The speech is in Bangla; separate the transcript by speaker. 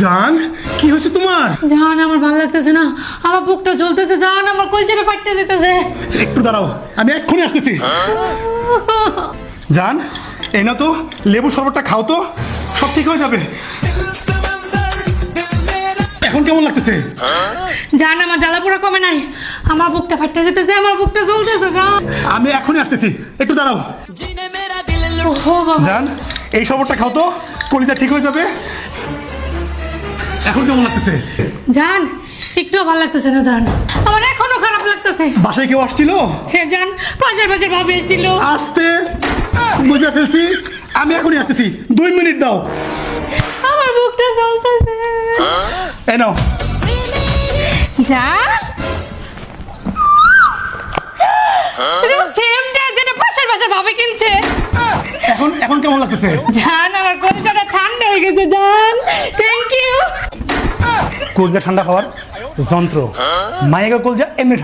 Speaker 1: জান কি হয়েছে তোমার?
Speaker 2: জান আমার ভালো লাগতেছে না, আমার বুকটা জ্বলতেছে, জান আমার কলজেটা ফাটতে যেতেছে।
Speaker 1: একটু দাঁড়াও, আমি এক্ষুনি আসতেছি। জান এই না তো লেবু শরবতটা খাও তো, সব ঠিক হয়ে যাবে। এখন কেমন লাগতেছে?
Speaker 2: জান আমার জ্বালা পোড়া কমে নাই, আমার বুকটা ফাটতে যেতেছে, আমার বুকটা জ্বলতেছে। জান
Speaker 1: আমি এখনই আসতেছি, একটু দাঁড়াও।
Speaker 2: ও বাবা,
Speaker 1: জান এই শরবতটা খাও তো, কলিজা ঠিক হয়ে যাবে। এখন কেমন লাগতেছে?
Speaker 2: জান একটুও ভালো লাগতেছে না, জান আমার এখনো খারাপ লাগতেছে।
Speaker 1: বাসায় কেউ আসছিল?
Speaker 2: হ্যাঁ জান, পাশের ভাবে এসেছিল।
Speaker 1: আসতে বুঝে ফেলছি, আমি এখনই আসতেছি, 2 মিনিট দাও।
Speaker 2: আমার বুকটা জ্বলতেছে।
Speaker 1: এই নাও।
Speaker 2: জান সেম ডে যেটা পাশের ভাবে কিনছে।
Speaker 1: এখন এখন কেমন লাগতেছে?
Speaker 2: জান আমার কলিজাটা ঠান্ডা হয়ে গেছে। জান থ্যাংক ইউ।
Speaker 1: কলজা ঠান্ডা হওয়ার যন্ত্র, মায়ের কলজা এমনি